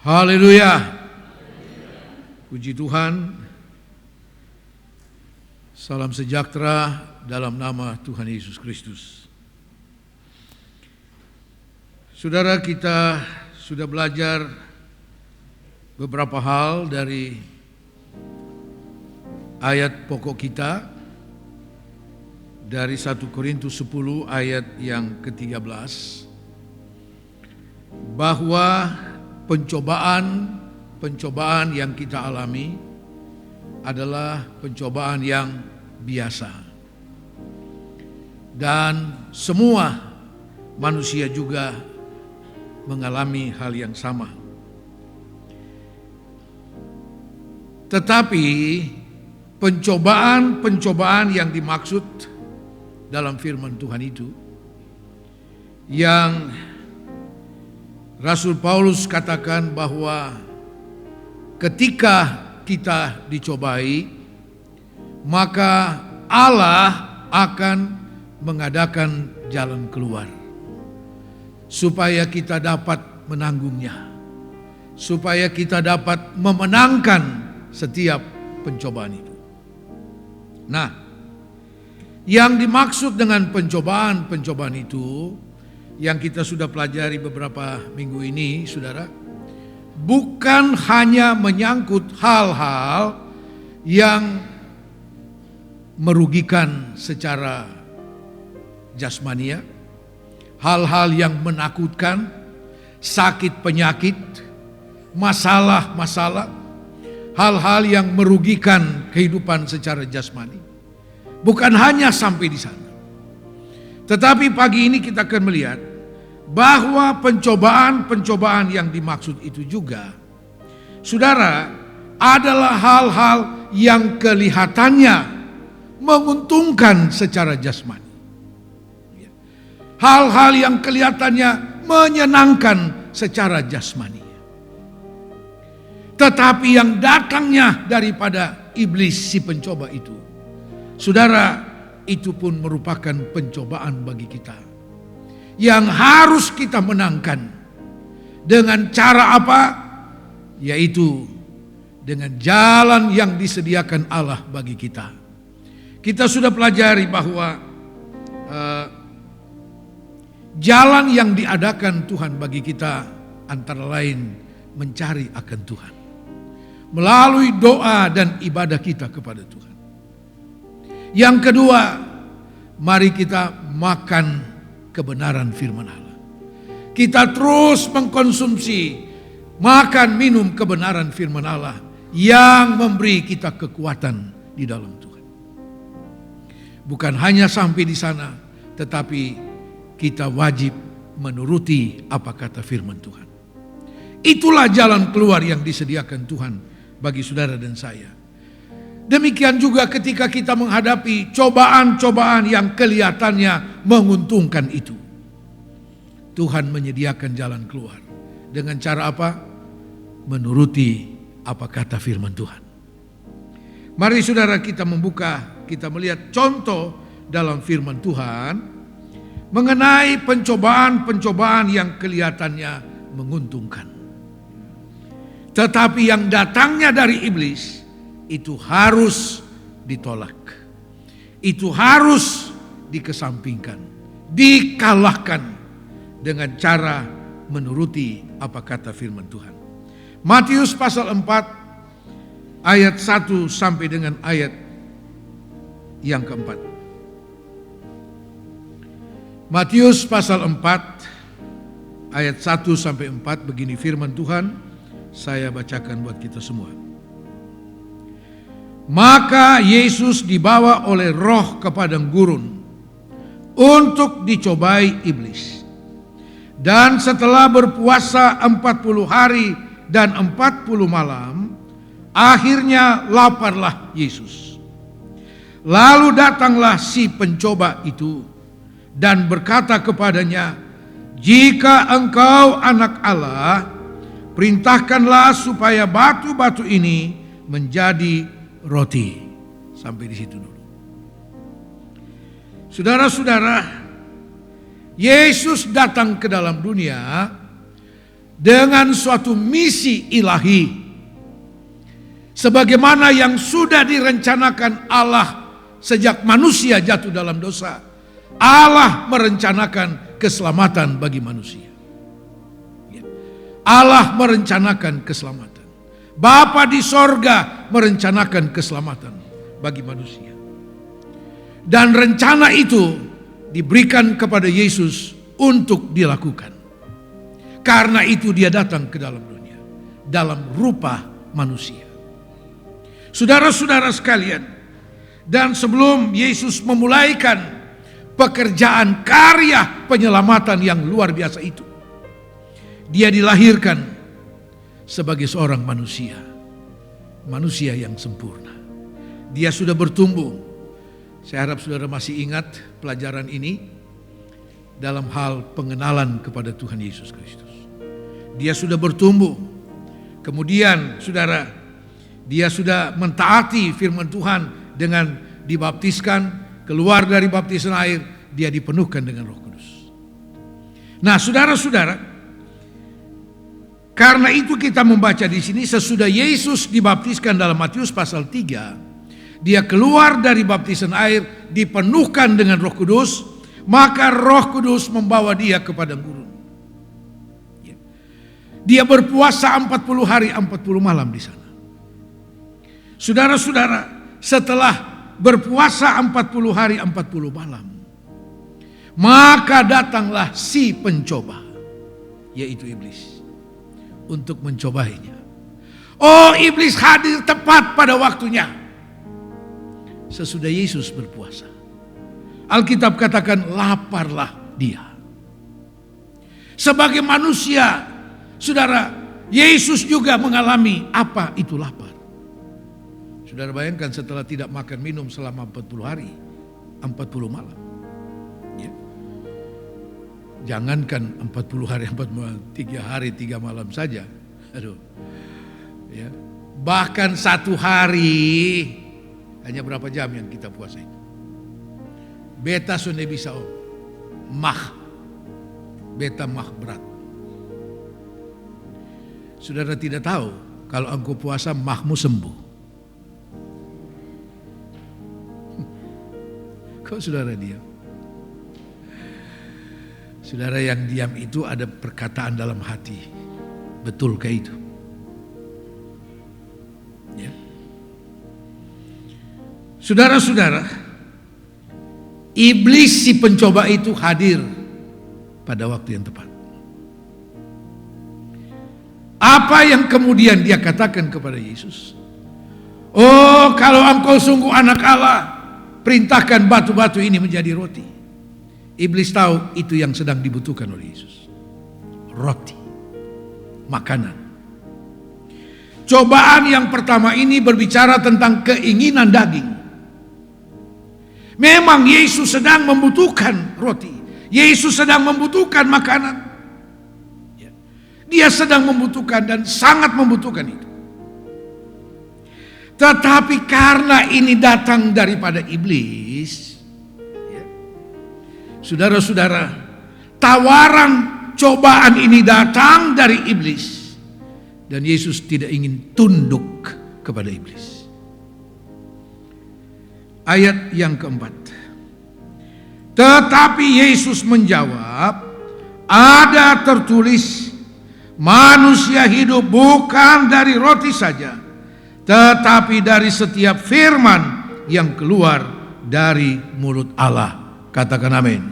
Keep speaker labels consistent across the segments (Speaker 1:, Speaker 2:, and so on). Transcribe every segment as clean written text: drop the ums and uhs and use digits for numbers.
Speaker 1: Haleluya. Puji Tuhan. Salam sejahtera dalam nama Tuhan Yesus Kristus. Saudara, kita sudah belajar beberapa hal dari ayat pokok kita dari 1 Korintus 10 ayat yang ke-13, bahwa pencobaan yang kita alami adalah pencobaan yang biasa. Dan semua manusia juga mengalami hal yang sama. Tetapi pencobaan yang dimaksud dalam firman Tuhan itu, yang Rasul Paulus katakan bahwa ketika kita dicobai, maka Allah akan mengadakan jalan keluar supaya kita dapat menanggungnya, supaya kita dapat memenangkan setiap pencobaan itu. Nah, yang dimaksud dengan pencobaan itu yang kita sudah pelajari beberapa minggu ini, saudara, bukan hanya menyangkut hal-hal yang merugikan secara jasmania, hal-hal yang menakutkan, sakit penyakit, masalah-masalah, hal-hal yang merugikan kehidupan secara jasmani. Bukan hanya sampai di sana. Tetapi pagi ini kita akan melihat bahwa pencobaan yang dimaksud itu juga, saudara, adalah hal-hal yang kelihatannya menguntungkan secara jasmani. Hal-hal yang kelihatannya menyenangkan secara jasmani. Tetapi yang datangnya daripada iblis si pencoba itu, saudara, itu pun merupakan pencobaan bagi kita yang harus kita menangkan. Dengan cara apa? Yaitu dengan jalan yang disediakan Allah bagi kita. Kita sudah pelajari bahwa jalan yang diadakan Tuhan bagi kita antara lain mencari akan Tuhan melalui doa dan ibadah kita kepada Tuhan. Yang kedua, mari kita makan kebenaran firman Allah. Kita terus mengkonsumsi, makan, minum kebenaran firman Allah yang memberi kita kekuatan di dalam Tuhan. Bukan hanya sampai di sana, tetapi kita wajib menuruti apa kata firman Tuhan. Itulah jalan keluar yang disediakan Tuhan bagi saudara dan saya. Demikian juga ketika kita menghadapi cobaan-cobaan yang kelihatannya menguntungkan itu. Tuhan menyediakan jalan keluar. Dengan cara apa? Menuruti apa kata firman Tuhan. Mari saudara kita membuka, kita melihat contoh dalam firman Tuhan mengenai pencobaan yang kelihatannya menguntungkan. Tetapi yang datangnya dari iblis itu harus ditolak. Itu harus dikesampingkan, dikalahkan dengan cara menuruti apa kata firman Tuhan. Matius pasal 4 ayat 1 sampai dengan ayat yang keempat. Matius pasal 4 ayat 1 sampai 4, begini firman Tuhan, saya bacakan buat kita semua. Maka Yesus dibawa oleh roh ke padang gurun untuk dicobai iblis. Dan setelah berpuasa 40 hari dan 40 malam, akhirnya laparlah Yesus. Lalu datanglah si pencoba itu dan berkata kepadanya, "Jika engkau anak Allah, perintahkanlah supaya batu-batu ini menjadi roti." Sampai di situ dulu. Saudara-saudara, Yesus datang ke dalam dunia dengan suatu misi ilahi, sebagaimana yang sudah direncanakan Allah sejak manusia jatuh dalam dosa. Allah merencanakan keselamatan bagi manusia. Allah merencanakan keselamatan. Bapa di sorga merencanakan keselamatan bagi manusia. Dan rencana itu diberikan kepada Yesus untuk dilakukan. Karena itu dia datang ke dalam dunia dalam rupa manusia. Saudara-saudara sekalian, dan sebelum Yesus memulaikan pekerjaan karya penyelamatan yang luar biasa itu, dia dilahirkan sebagai seorang manusia, manusia yang sempurna. Dia sudah bertumbuh. Saya harap saudara masih ingat pelajaran ini dalam hal pengenalan kepada Tuhan Yesus Kristus. Dia sudah bertumbuh. Kemudian saudara, dia sudah mentaati firman Tuhan dengan dibaptiskan, keluar dari baptisan air, dia dipenuhkan dengan Roh Kudus. Nah, saudara-saudara, karena itu kita membaca di sini sesudah Yesus dibaptiskan dalam Matius pasal 3, dia keluar dari baptisan air, dipenuhkan dengan Roh Kudus, maka Roh Kudus membawa dia ke padang gurun. Dia berpuasa 40 hari 40 malam di sana. Saudara-saudara, setelah berpuasa 40 hari 40 malam, maka datanglah si pencoba, yaitu iblis, untuk mencobainya. Oh, iblis hadir tepat pada waktunya sesudah Yesus berpuasa. Alkitab katakan laparlah dia. Sebagai manusia, saudara, Yesus juga mengalami apa itu lapar. Saudara bayangkan setelah tidak makan minum selama 40 hari 40 malam. Ya. Jangankan 40 hari 40 malam, 3 hari 3 malam saja. Aduh. Ya. Bahkan 1 hari hanya berapa jam yang kita puasa itu? Beta sunde bisa beta mah berat. Saudara tidak tahu kalau engkau puasa mahmu sembuh. Kok saudara diam? Saudara yang diam itu ada perkataan dalam hati. Betulkah itu? Ya. Saudara-saudara, iblis si pencoba itu hadir pada waktu yang tepat. Apa yang kemudian dia katakan kepada Yesus? Oh, kalau engkau sungguh anak Allah, perintahkan batu-batu ini menjadi roti. Iblis tahu itu yang sedang dibutuhkan oleh Yesus. Roti, makanan. Cobaan yang pertama ini berbicara tentang keinginan daging. Memang Yesus sedang membutuhkan roti. Yesus sedang membutuhkan makanan. Dia sedang membutuhkan dan sangat membutuhkan itu. Tetapi karena ini datang daripada iblis, saudara-saudara, tawaran cobaan ini datang dari iblis. Dan Yesus tidak ingin tunduk kepada iblis. Ayat yang keempat. Tetapi Yesus menjawab, ada tertulis, manusia hidup bukan dari roti saja, tetapi dari setiap firman yang keluar dari mulut Allah. Katakan amin.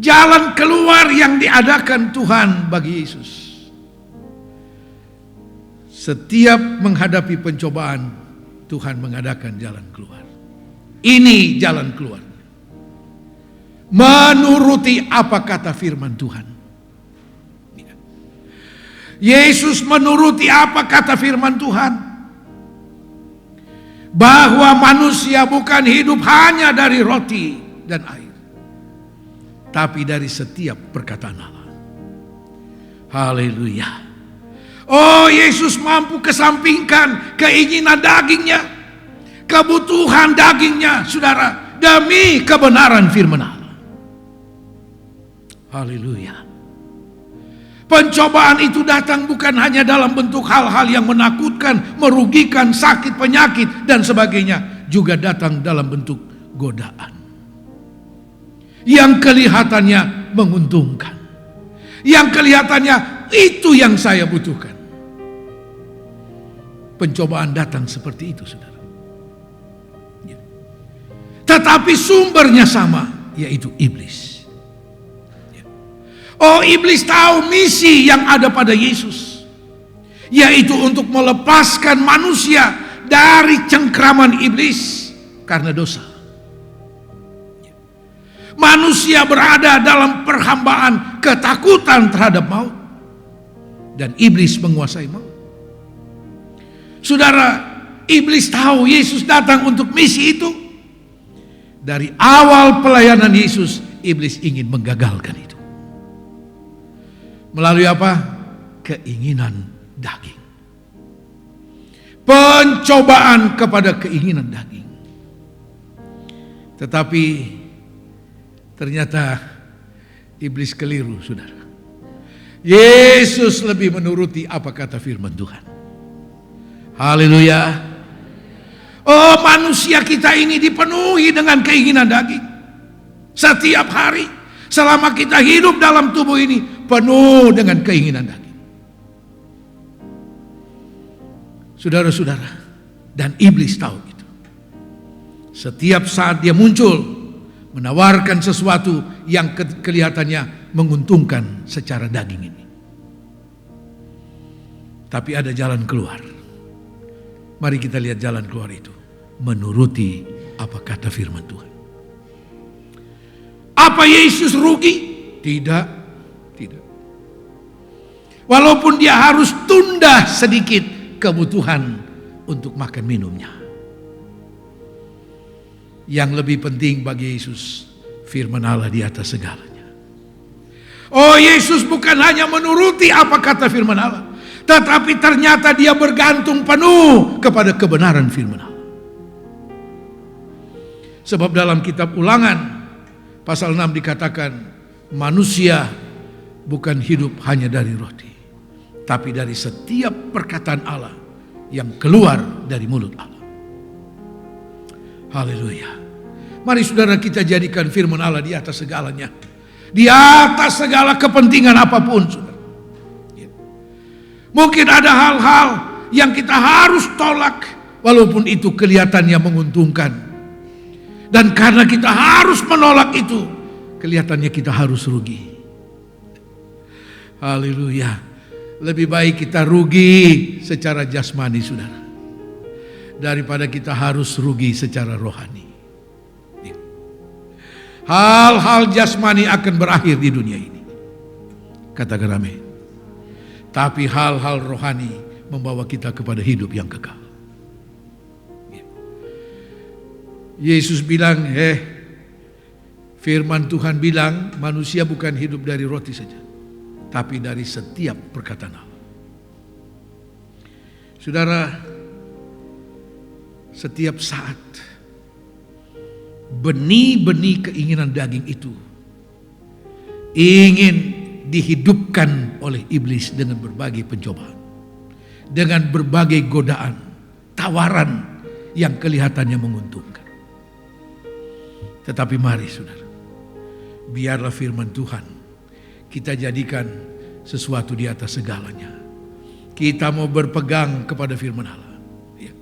Speaker 1: Jalan keluar yang diadakan Tuhan bagi Yesus. Setiap menghadapi pencobaan, Tuhan mengadakan jalan keluar. Ini jalan keluar. Menuruti apa kata firman Tuhan. Yesus menuruti apa kata firman Tuhan. Bahwa manusia bukan hidup hanya dari roti dan air, tapi dari setiap perkataan Allah. Haleluya. Oh, Yesus mampu kesampingkan keinginan dagingnya, kebutuhan dagingnya, saudara, demi kebenaran firman Allah. Haleluya. Pencobaan itu datang bukan hanya dalam bentuk hal-hal yang menakutkan, merugikan, sakit, penyakit, dan sebagainya. Juga datang dalam bentuk godaan yang kelihatannya menguntungkan, yang kelihatannya itu yang saya butuhkan. Pencobaan datang seperti itu, saudara. Tetapi sumbernya sama, yaitu iblis. Oh, iblis tahu misi yang ada pada Yesus, yaitu untuk melepaskan manusia dari cengkraman iblis karena dosa. Manusia berada dalam perhambaan ketakutan terhadap maut, dan iblis menguasai maut. Saudara, iblis tahu Yesus datang untuk misi itu. Dari awal pelayanan Yesus, iblis ingin menggagalkan itu. Melalui apa? Keinginan daging. Pencobaan kepada keinginan daging. Tetapi ternyata iblis keliru, saudara. Yesus lebih menuruti apa kata firman Tuhan. Haleluya. Oh, manusia kita ini dipenuhi dengan keinginan daging. Setiap hari, selama kita hidup dalam tubuh ini, penuh dengan keinginan daging. Saudara-saudara, dan iblis tahu itu. Setiap saat dia muncul, menawarkan sesuatu yang kelihatannya menguntungkan secara daging ini. Tapi ada jalan keluar. Mari kita lihat jalan keluar itu. Menuruti apa kata firman Tuhan. Apa Yesus rugi? Tidak. Walaupun dia harus tunda sedikit kebutuhan untuk makan minumnya. Yang lebih penting bagi Yesus, firman Allah di atas segalanya. Oh, Yesus bukan hanya menuruti apa kata firman Allah, tetapi ternyata dia bergantung penuh kepada kebenaran firman Allah. Sebab dalam kitab Ulangan pasal 6 dikatakan, manusia bukan hidup hanya dari roti, tapi dari setiap perkataan Allah yang keluar dari mulut Allah. Haleluya. Mari saudara, kita jadikan firman Allah di atas segalanya. Di atas segala kepentingan apapun, saudara. Mungkin ada hal-hal yang kita harus tolak, walaupun itu kelihatannya menguntungkan. Dan karena kita harus menolak itu, kelihatannya kita harus rugi. Haleluya. Lebih baik kita rugi secara jasmani, saudara, daripada kita harus rugi secara rohani. Hal-hal jasmani akan berakhir di dunia ini. Katakan amin. Tapi hal-hal rohani membawa kita kepada hidup yang kekal. Yesus bilang, firman Tuhan bilang, manusia bukan hidup dari roti saja, tapi dari setiap perkataan Allah. Saudara, setiap saat benih-benih keinginan daging itu ingin dihidupkan oleh iblis dengan berbagai pencobaan, dengan berbagai godaan, tawaran yang kelihatannya menguntungkan. Tetapi mari saudara, biarlah firman Tuhan kita jadikan sesuatu di atas segalanya. Kita mau berpegang kepada firman Allah. Ya.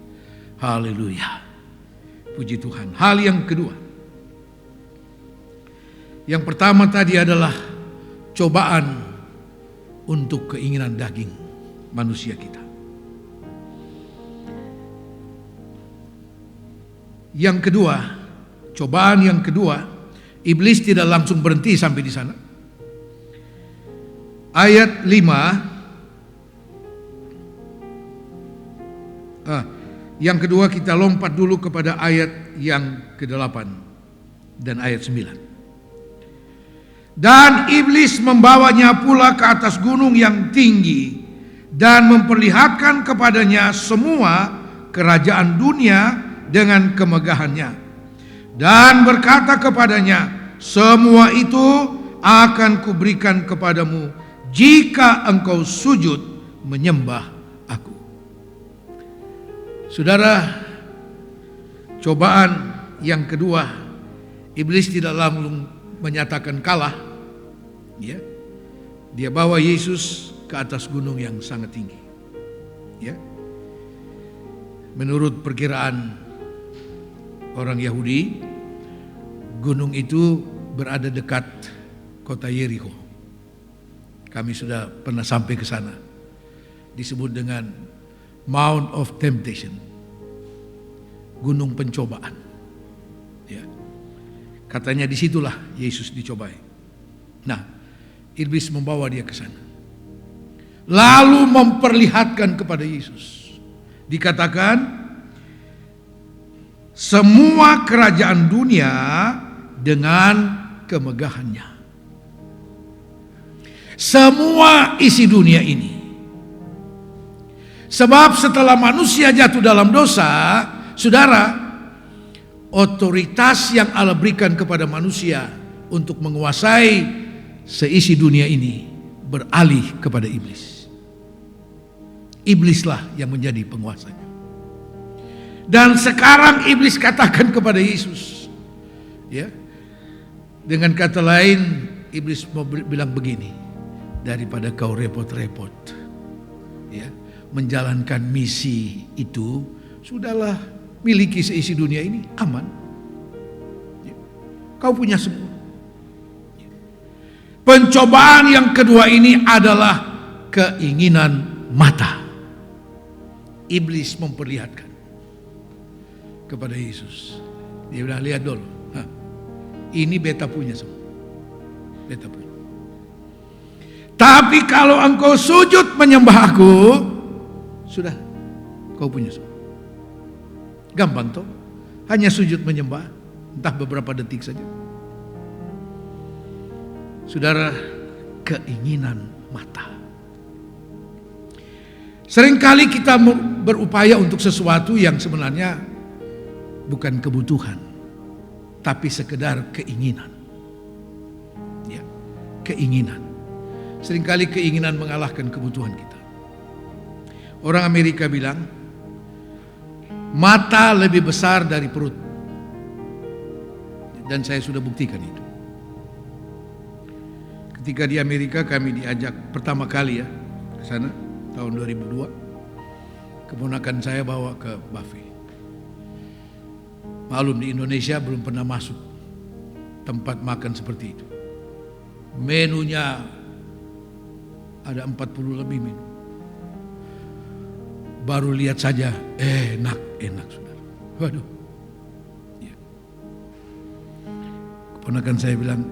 Speaker 1: Haleluya. Puji Tuhan. Hal yang kedua. Yang pertama tadi adalah cobaan untuk keinginan daging manusia kita. Yang kedua, cobaan yang kedua, iblis tidak langsung berhenti sampai di sana. Ayat 5. Yang kedua kita lompat dulu kepada ayat yang ke-8 dan ayat 9. Dan iblis membawanya pula ke atas gunung yang tinggi dan memperlihatkan kepadanya semua kerajaan dunia dengan kemegahannya. Dan berkata kepadanya, semua itu akan kuberikan kepadamu jika engkau sujud menyembah aku. Saudara, cobaan yang kedua, iblis tidak langsung menyatakan kalah. Ya, dia bawa Yesus ke atas gunung yang sangat tinggi. Ya, menurut perkiraan orang Yahudi, gunung itu berada dekat kota Yeriko. Kami sudah pernah sampai ke sana. Disebut dengan Mount of Temptation, gunung pencobaan. Ya, katanya disitulah Yesus dicobai. Nah, iblis membawa dia ke sana, lalu memperlihatkan kepada Yesus. Dikatakan, semua kerajaan dunia dengan kemegahannya. Semua isi dunia ini. Sebab setelah manusia jatuh dalam dosa, saudara, otoritas yang Allah berikan kepada manusia untuk menguasai seisi dunia ini beralih kepada iblis. Iblislah yang menjadi penguasanya. Dan sekarang iblis katakan kepada Yesus, ya, dengan kata lain, iblis mau bilang begini, daripada kau repot-repot, ya, menjalankan misi itu, sudahlah, miliki seisi dunia ini, aman. Ya, kau punya semua. Ya. Pencobaan yang kedua ini adalah keinginan mata. Iblis memperlihatkan kepada Yesus. Dia bilang, lihat dulu, ini beta punya semua. Beta punya. Tapi kalau engkau sujud menyembah aku, sudah, kau punya semua. Gampang toh, hanya sujud menyembah, entah beberapa detik saja. Saudara, keinginan mata. Seringkali kita berupaya untuk sesuatu yang sebenarnya bukan kebutuhan, tapi sekedar keinginan. Ya, keinginan. Seringkali keinginan mengalahkan kebutuhan kita. Orang Amerika bilang, mata lebih besar dari perut. Dan saya sudah buktikan itu. Ketika di Amerika kami diajak pertama kali ya ke sana, tahun 2002. Keponakan saya bawa ke buffet. Malum di Indonesia belum pernah masuk tempat makan seperti itu. Menunya ada 40 lebih menu. Baru lihat saja enak saudara. Waduh. Ya. Keponakan saya bilang,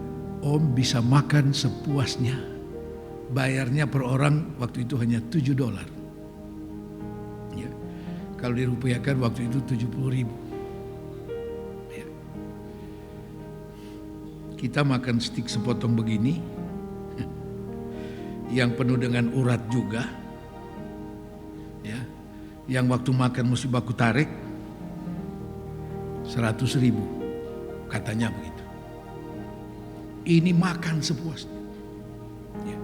Speaker 1: Om bisa makan sepuasnya. Bayarnya per orang waktu itu hanya $7. Ya. Kalau dirupiahkan waktu itu 70.000. Ya. Kita makan stik sepotong begini, yang penuh dengan urat juga, ya, yang waktu makan mesti baku tarik 100.000, katanya begitu. Ini makan sepuasnya. Ya.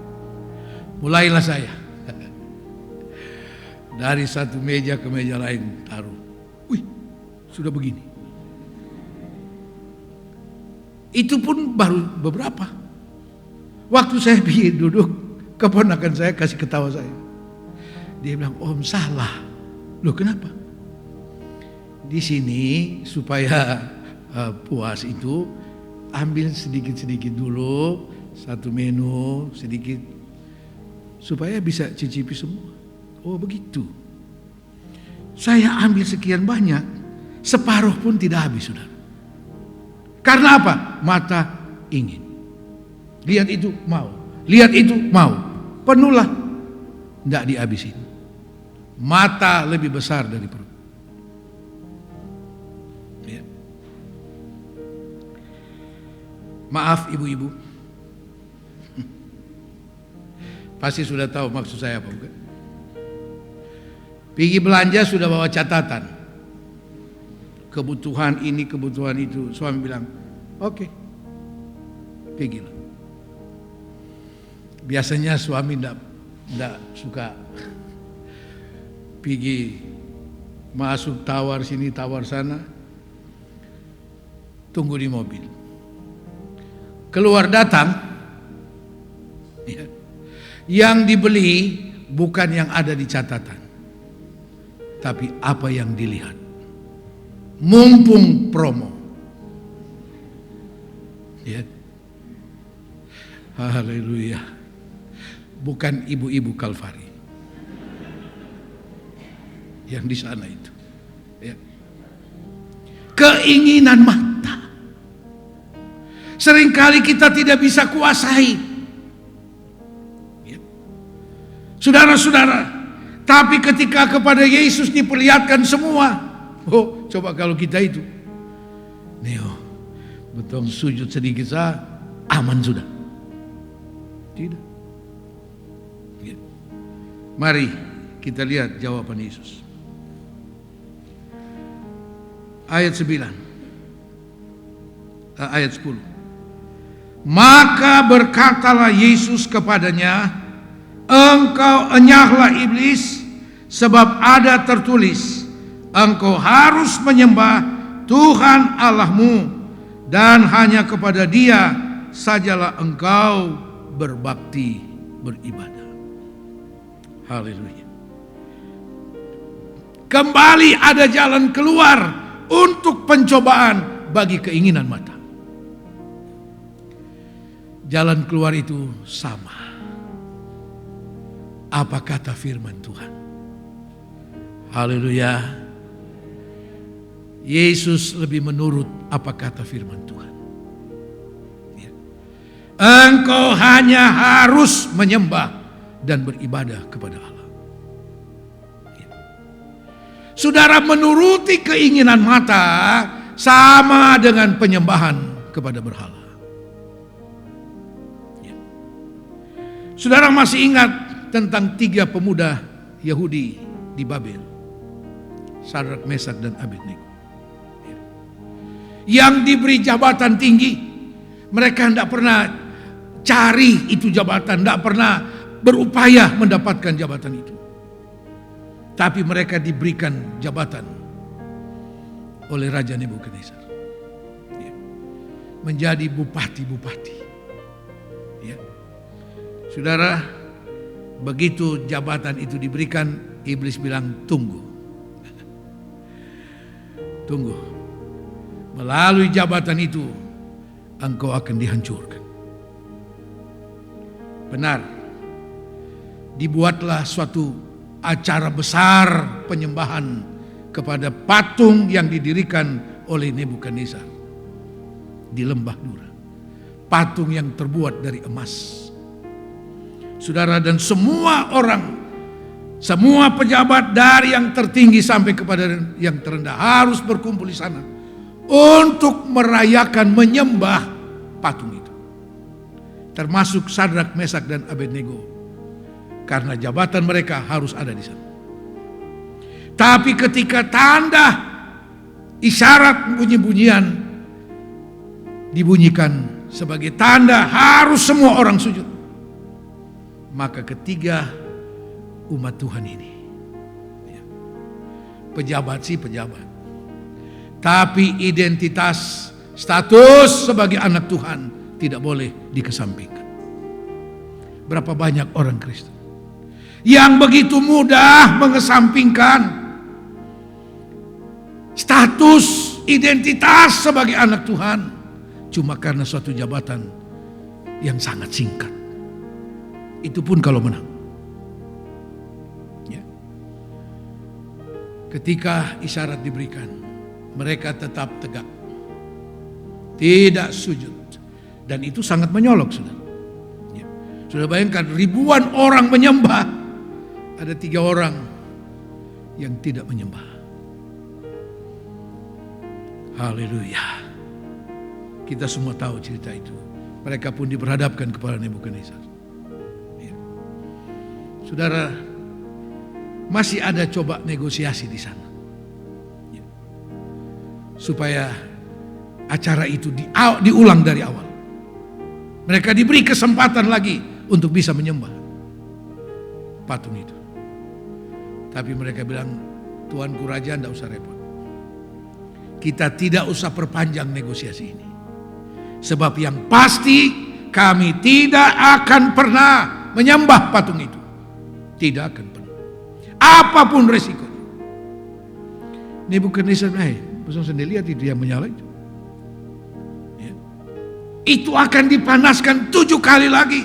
Speaker 1: Mulailah saya dari satu meja ke meja lain taruh. Wih, sudah begini. Itu pun baru beberapa. Waktu saya pergi duduk, keponakan saya kasih ketawa saya. Dia bilang, Om salah. Loh kenapa? Di sini supaya puas itu ambil sedikit-sedikit dulu, satu menu sedikit, supaya bisa cicipi semua. Oh begitu. Saya ambil sekian banyak, separuh pun tidak habis, saudara. Karena apa? Mata ingin. Lihat itu mau, lihat itu mau. Penuhlah, tidak dihabisin. Mata lebih besar dari perut. Ya. Maaf ibu-ibu, pasti sudah tahu maksud saya apa bukan? Pergi belanja sudah bawa catatan, kebutuhan ini, kebutuhan itu. Suami bilang, oke, pergilah. Biasanya suami ndak suka pergi masuk tawar sini tawar sana, tunggu di mobil. Keluar datang, ya, yang dibeli bukan yang ada di catatan, tapi apa yang dilihat. Mumpung promo, ya, haleluya. Bukan ibu-ibu Kalvari yang di sana itu, ya. Keinginan mata seringkali kita tidak bisa kuasai, ya. Saudara-saudara, tapi ketika kepada Yesus diperlihatkan semua, oh coba kalau kita itu, Neo, betul sujud sedikit saja, aman sudah. Tidak. Ya. Mari kita lihat jawaban Yesus. Ayat 9, ayat 10. Maka berkatalah Yesus kepadanya, engkau enyahlah iblis, sebab ada tertulis, engkau harus menyembah Tuhan Allahmu, dan hanya kepada Dia sajalah engkau berbakti, beribadah. Haleluya. Kembali ada jalan keluar untuk pencobaan bagi keinginan mata. Jalan keluar itu sama. Apa kata firman Tuhan? Haleluya. Yesus lebih menurut apa kata firman Tuhan. Ya. Engkau hanya harus menyembah dan beribadah kepada Allah. Ya. Saudara, menuruti keinginan mata sama dengan penyembahan kepada berhala. Ya. Saudara masih ingat tentang 3 pemuda Yahudi di Babel, Sadrak, Mesak, dan Abednego, yang diberi jabatan tinggi. Mereka tidak pernah cari itu jabatan, tidak pernah berupaya mendapatkan jabatan itu, tapi mereka diberikan jabatan oleh Raja Nebukadnezar, ya, menjadi bupati-bupati, ya. Saudara, begitu jabatan itu diberikan, iblis bilang tunggu. Tunggu. Melalui jabatan itu engkau akan dihancurkan. Benar. Dibuatlah suatu acara besar penyembahan kepada patung yang didirikan oleh Nebukadnezar di Lembah Dura. Patung yang terbuat dari emas. Saudara, dan semua orang, semua pejabat dari yang tertinggi sampai kepada yang terendah harus berkumpul di sana untuk merayakan menyembah patung itu. Termasuk Sadrak, Mesak, dan Abednego, karena jabatan mereka harus ada di sana. Tapi ketika tanda isyarat bunyi-bunyian dibunyikan sebagai tanda harus semua orang sujud, maka ketiga umat Tuhan ini, pejabat sih pejabat, tapi identitas status sebagai anak Tuhan tidak boleh dikesampingkan. Berapa banyak orang Kristen yang begitu mudah mengesampingkan status identitas sebagai anak Tuhan cuma karena suatu jabatan yang sangat singkat. Itu pun kalau menang. Ya. Ketika isyarat diberikan, mereka tetap tegak, tidak sujud, dan itu sangat menyolok, saudara. Ya. Sudah bayangkan ribuan orang menyembah, ada 3 orang yang tidak menyembah. Haleluya. Kita semua tahu cerita itu. Mereka pun diperhadapkan kepada Nebukadnezar. Ya. Saudara, masih ada coba negosiasi di sana, ya, supaya acara itu diulang dari awal. Mereka diberi kesempatan lagi untuk bisa menyembah patung itu. Tapi mereka bilang, Tuanku Raja, tidak usah repot. Kita tidak usah perpanjang negosiasi ini. Sebab yang pasti kami tidak akan pernah menyembah patung itu. Tidak akan pernah. Apapun resikonya. Nebukadnezar, pasang sendiri lihat itu yang menyala itu. Ya. Itu akan dipanaskan 7 kali lagi.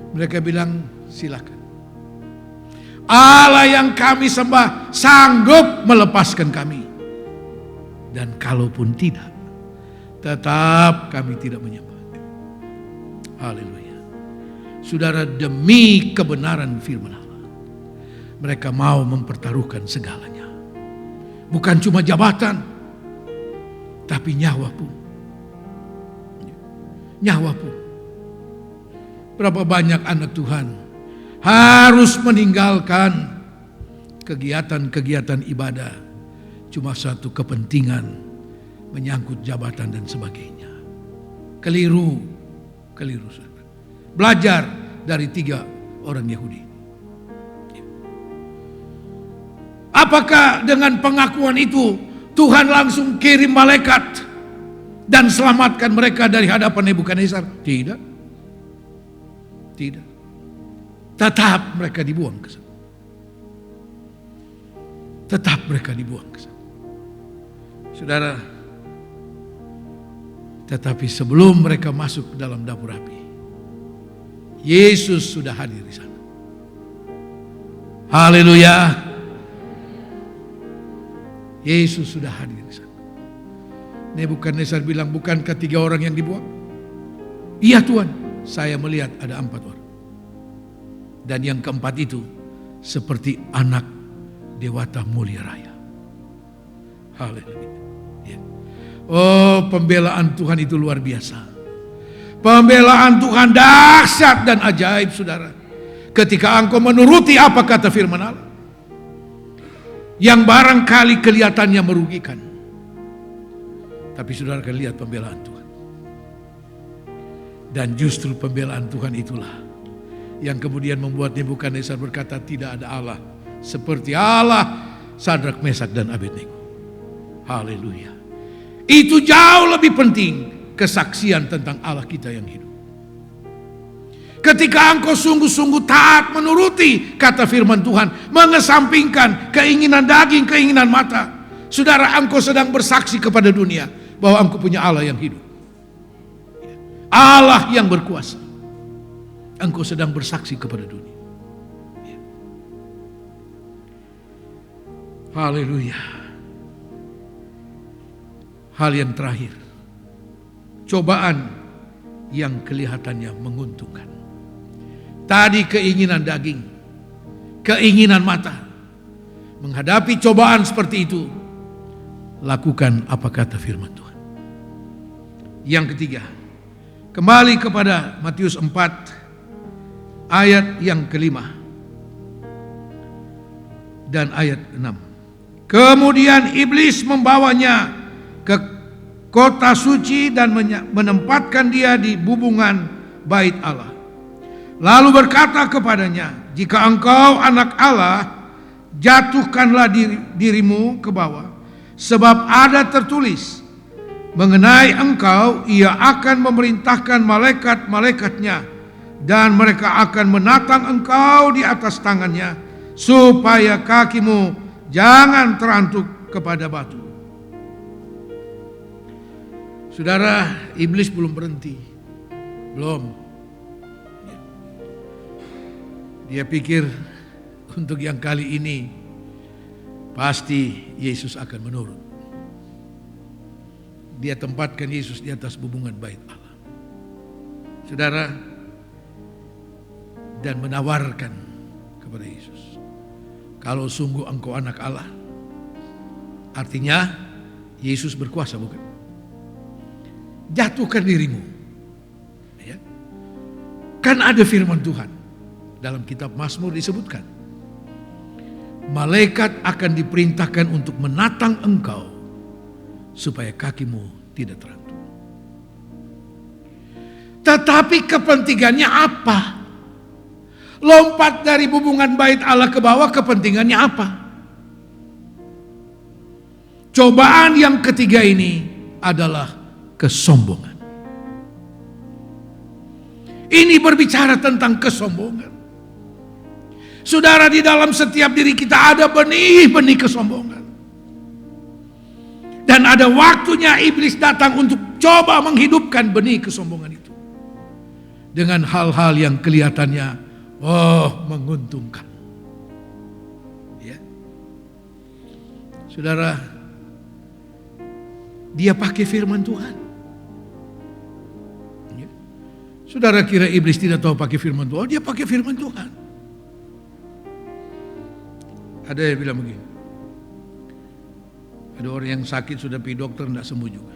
Speaker 1: Mereka bilang, silakan. Allah yang kami sembah sanggup melepaskan kami. Dan kalaupun tidak, tetap kami tidak menyembah. Haleluya. Saudara, demi kebenaran firman Allah, mereka mau mempertaruhkan segalanya. Bukan cuma jabatan, tapi nyawa pun. Nyawa pun. Berapa banyak anak Tuhan harus meninggalkan kegiatan-kegiatan ibadah cuma satu kepentingan menyangkut jabatan dan sebagainya. Keliru saudara. Belajar dari 3 orang Yahudi. Apakah dengan pengakuan itu Tuhan langsung kirim malaikat dan selamatkan mereka dari hadapan Nebukadnezar? Tidak. Tidak. Tetap mereka dibuang ke sana. Tetap mereka dibuang ke sana. Saudara, tetapi sebelum mereka masuk ke dalam dapur api, Yesus sudah hadir di sana. Haleluya. Yesus sudah hadir di sana. Nebukadnezar bilang, bukankah 3 orang yang dibuang? Iya Tuhan, saya melihat ada 4 orang. Dan yang keempat itu seperti anak dewata mulia raya. Haleluya. Ya. Oh, pembelaan Tuhan itu luar biasa. Pembelaan Tuhan dahsyat dan ajaib, saudara. Ketika engkau menuruti apa kata firman Allah, yang barangkali kelihatannya merugikan, tapi saudara akan lihat pembelaan Tuhan. Dan justru pembelaan Tuhan itulah yang kemudian membuat Nebukadnezar berkata, tidak ada Allah seperti Allah Sadrak, Mesak dan Abednego. Haleluya. Itu jauh lebih penting kesaksian tentang Allah kita yang hidup. Ketika engkau sungguh-sungguh taat menuruti kata firman Tuhan, mengesampingkan keinginan daging, keinginan mata, saudara, engkau sedang bersaksi kepada dunia bahwa engkau punya Allah yang hidup, Allah yang berkuasa. Engkau sedang bersaksi kepada dunia. Haleluya. Hal yang terakhir, cobaan yang kelihatannya menguntungkan. Tadi keinginan daging, keinginan mata. Menghadapi cobaan seperti itu, lakukan apa kata firman Tuhan. Yang ketiga, kembali kepada Matius 4 ayat yang ke-5 dan ayat 6. Kemudian iblis membawanya ke kota suci dan menempatkan dia di bubungan bait Allah. Lalu berkata kepadanya, jika engkau anak Allah, jatuhkanlah dirimu ke bawah, sebab ada tertulis, mengenai engkau ia akan memerintahkan malaikat-malaikatnya, dan mereka akan menatang engkau di atas tangannya, supaya kakimu jangan terantuk kepada batu. Saudara, iblis belum berhenti. Belum. Dia pikir untuk yang kali ini pasti Yesus akan menurun. Dia tempatkan Yesus di atas bubungan bait Allah. Saudara, dan menawarkan kepada Yesus, kalau sungguh engkau anak Allah, artinya Yesus berkuasa, bukan? Jatuhkan dirimu. Ya. Kan ada firman Tuhan dalam kitab Mazmur disebutkan, malaikat akan diperintahkan untuk menatang engkau supaya kakimu tidak terantuk. Tetapi kepentingannya apa? Lompat dari hubungan bait Allah ke bawah, kepentingannya apa? Cobaan yang ketiga ini adalah kesombongan. Ini berbicara tentang kesombongan. Saudara, di dalam setiap diri kita ada benih-benih kesombongan. Dan ada waktunya iblis datang untuk coba menghidupkan benih kesombongan itu. Dengan hal-hal yang kelihatannya menguntungkan. Ya. Saudara, dia pakai firman Tuhan. Ya. Saudara kira iblis tidak tahu pakai firman Tuhan? Dia pakai firman Tuhan. Ada yang bilang begini, ada orang yang sakit sudah pergi dokter tidak sembuh juga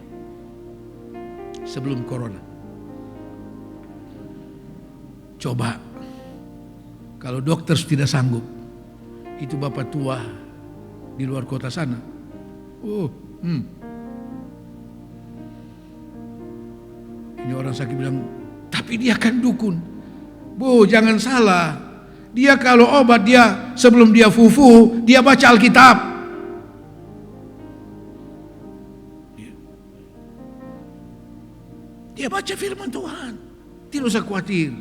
Speaker 1: sebelum corona. Coba kalau dokter tidak sanggup, itu bapak tua di luar kota sana. Ini orang sakit bilang, tapi dia kan dukun. Bu, jangan salah. Dia kalau obat, dia sebelum dia fufu, dia baca Alkitab. Dia baca firman Tuhan. Tidak usah khawatir.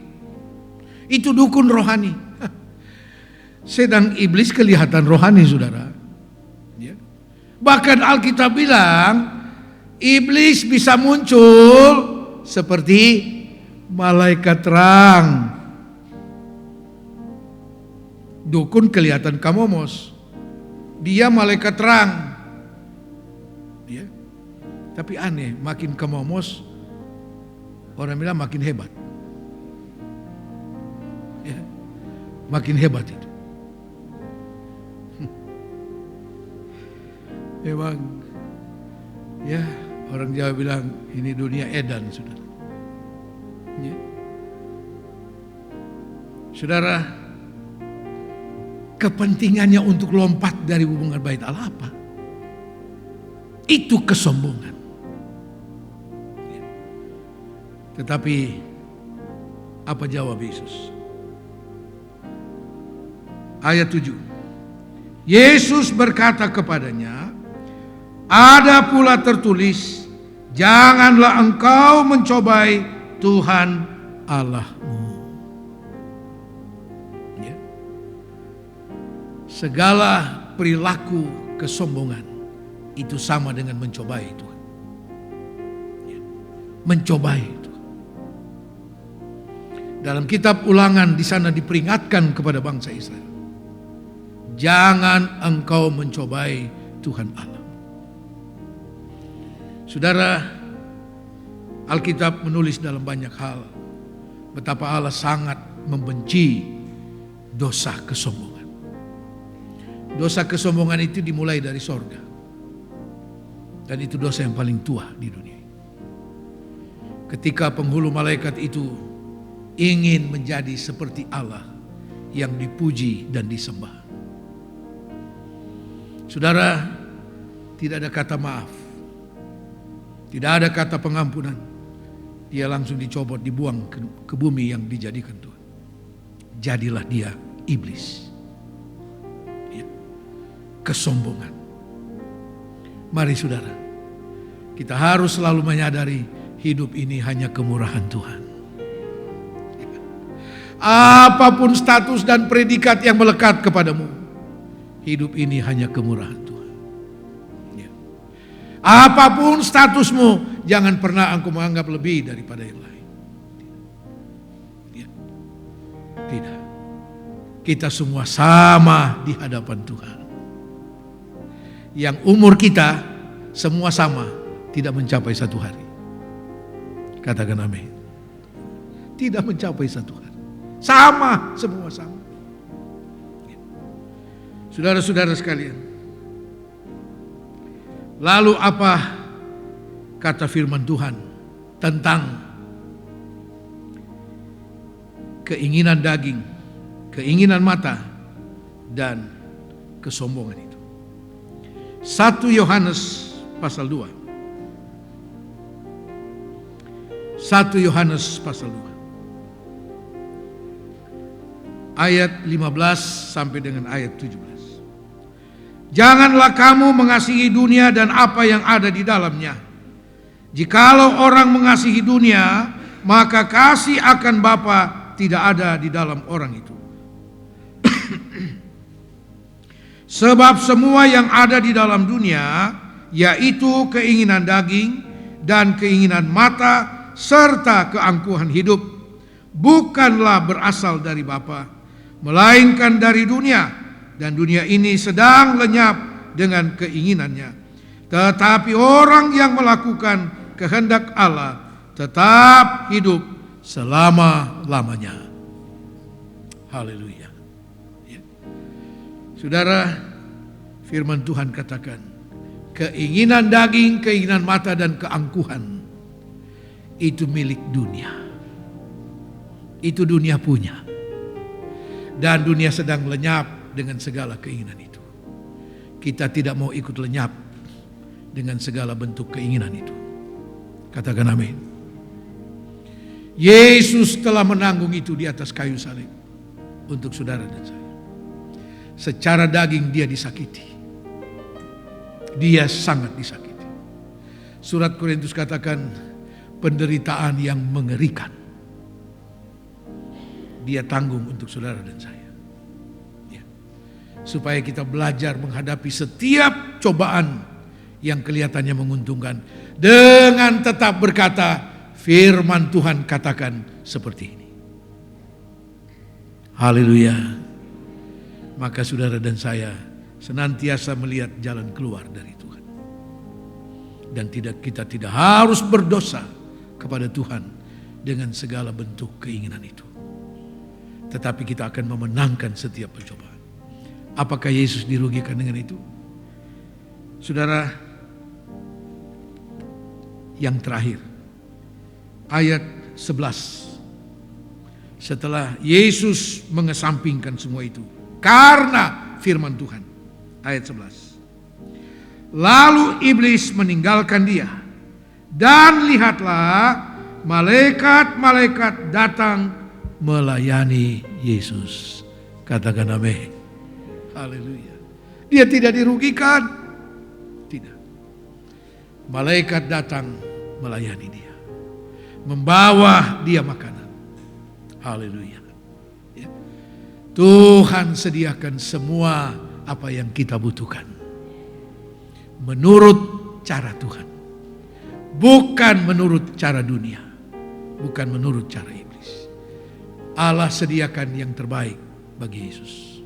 Speaker 1: Itu dukun rohani. Sedang iblis kelihatan rohani, saudara. Ya. Bahkan Alkitab bilang, iblis bisa muncul seperti malaikat terang. Dukun kelihatan kamomos, dia malaikat terang. Ya. Tapi aneh, makin kamomos, orang bilang makin hebat. Ya. Makin hebat itu. Memang, ya orang Jawa bilang ini dunia edan, saudara. Ya. Saudara, kepentingannya untuk lompat dari hubungan bait Allah apa? Itu kesombongan. Ya. Tetapi apa jawab Yesus? Ayat 7. Yesus berkata kepadanya, ada pula tertulis, janganlah engkau mencobai Tuhan Allahmu. Ya. Segala perilaku kesombongan itu sama dengan mencobai Tuhan. Ya. Mencobai Tuhan. Dalam kitab Ulangan di sana diperingatkan kepada bangsa Israel, jangan engkau mencobai Tuhan Allah. Saudara, Alkitab menulis dalam banyak hal betapa Allah sangat membenci dosa kesombongan. Dosa kesombongan itu dimulai dari sorga. Dan itu dosa yang paling tua di dunia. Ketika penghulu malaikat itu ingin menjadi seperti Allah yang dipuji dan disembah. Saudara, tidak ada kata maaf. Tidak ada kata pengampunan. Dia langsung dicopot, dibuang ke bumi yang dijadikan Tuhan. Jadilah dia iblis. Ya. Kesombongan. Mari saudara, kita harus selalu menyadari hidup ini hanya kemurahan Tuhan. Ya. Apapun status dan predikat yang melekat kepadamu, hidup ini hanya kemurahan Tuhan. Apapun statusmu, jangan pernah engkau menganggap lebih daripada yang lain. Tidak. Kita semua sama di hadapan Tuhan. Yang umur kita semua sama, tidak mencapai satu hari. Katakan amin. Tidak mencapai satu hari. Sama, semua sama. Saudara-saudara sekalian, lalu apa kata firman Tuhan tentang keinginan daging, keinginan mata, dan kesombongan itu? 1 Yohanes pasal 2. 1 1 Yohanes pasal 2. Ayat 15 sampai dengan ayat 17. Janganlah kamu mengasihi dunia dan apa yang ada di dalamnya. Jikalau orang mengasihi dunia, maka kasih akan Bapa tidak ada di dalam orang itu. Sebab semua yang ada di dalam dunia, yaitu keinginan daging dan keinginan mata serta keangkuhan hidup, bukanlah berasal dari Bapa, melainkan dari dunia, dan dunia ini sedang lenyap dengan keinginannya. Tetapi orang yang melakukan kehendak Allah tetap hidup selama-lamanya. Haleluya. Ya. Saudara, firman Tuhan katakan, keinginan daging, keinginan mata dan keangkuhan itu milik dunia. Itu dunia punya. Dan dunia sedang lenyap dengan segala keinginan itu. Kita tidak mau ikut lenyap dengan segala bentuk keinginan itu. Katakan amin. Yesus telah menanggung itu di atas kayu salib untuk saudara dan saya. Secara daging dia disakiti. Dia sangat disakiti. Surat Korintus katakan penderitaan yang mengerikan dia tanggung untuk saudara dan saya. Ya. Supaya kita belajar menghadapi setiap cobaan yang kelihatannya menguntungkan dengan tetap berkata, firman Tuhan katakan seperti ini. Haleluya. Maka saudara dan saya senantiasa melihat jalan keluar dari Tuhan. Dan kita tidak harus berdosa kepada Tuhan dengan segala bentuk keinginan itu. Tetapi kita akan memenangkan setiap percobaan. Apakah Yesus dirugikan dengan itu? Saudara, yang terakhir, ayat 11. Setelah Yesus mengesampingkan semua itu, karena firman Tuhan. Ayat 11. Lalu iblis meninggalkan dia. Dan lihatlah, malaikat-malaikat datang melayani Yesus. Katakan amin. Haleluya. Dia tidak dirugikan. Tidak. Malaikat datang melayani dia. Membawa dia makanan. Haleluya. Ya. Tuhan sediakan semua apa yang kita butuhkan. Menurut cara Tuhan. Bukan menurut cara dunia. Bukan menurut cara iblis. Allah sediakan yang terbaik bagi Yesus.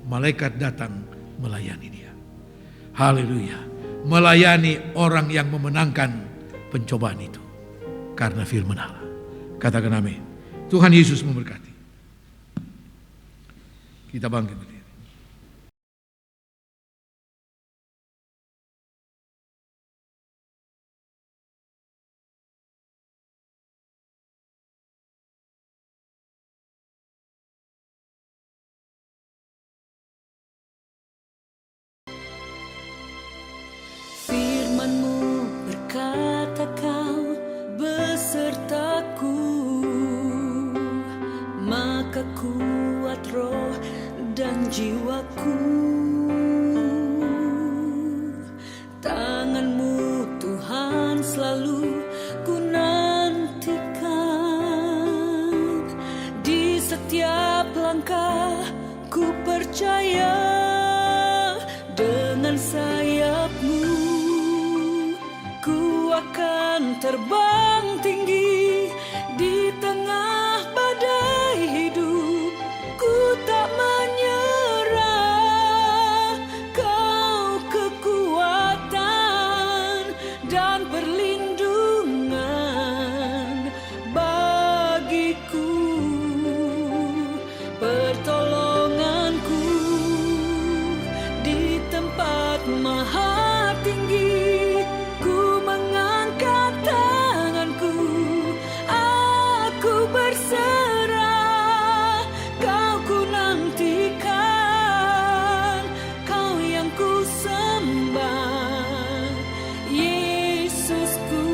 Speaker 1: Malaikat datang melayani dia. Haleluya. Melayani orang yang memenangkan pencobaan itu. Karena firman Allah. Katakan amin. Tuhan Yesus memberkati. Kita bangkit berdiri.
Speaker 2: Firman-Mu berkata Kau besertaku, maka kuat roh dan jiwaku. Tangan-Mu Tuhan selalu ku nantikan. Di setiap langkah ku percaya, dengan sayap-Mu ku akan terbang tinggi di tengah badai hidup. Ku tak menyerah, Kau kekuatan dan perlindungan bagiku, pertolonganku di tempat maha tinggi. Ku mengangkat tanganku, aku berserah. Kau ku nantikan, Kau yang ku sembah, Yesusku,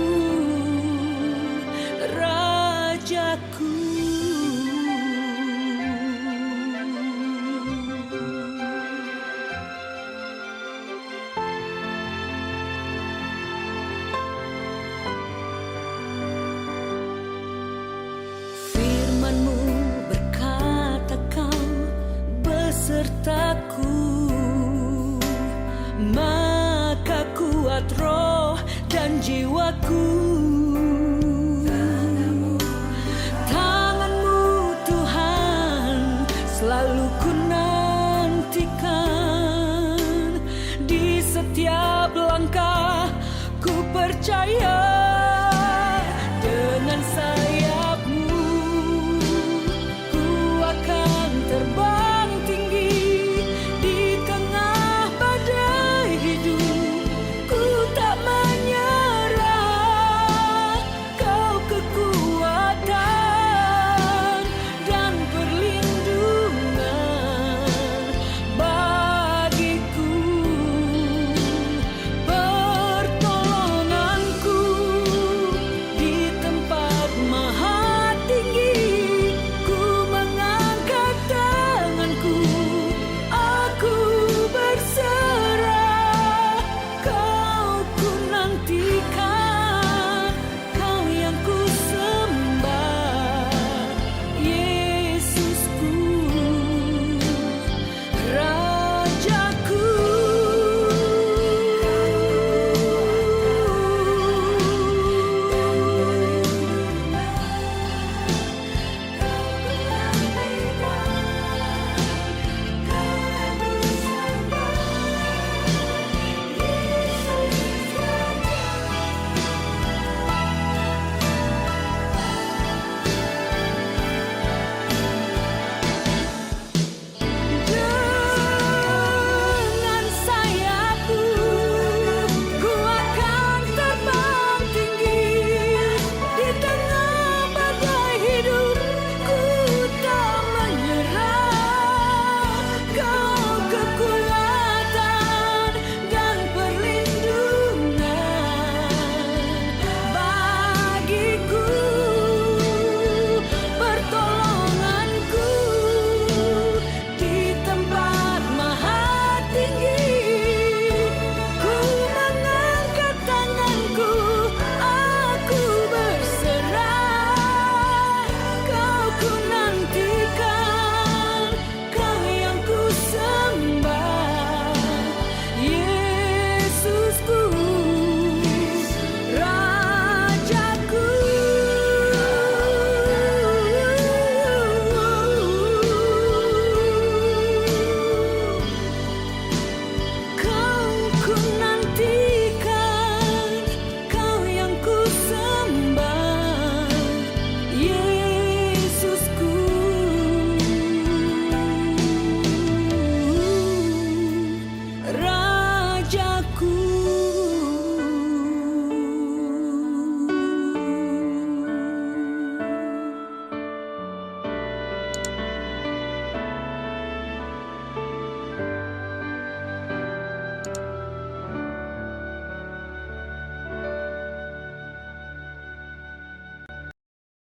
Speaker 2: mataku, maka kuat roh dan jiwaku. Tanganmu Tuhan selalu ku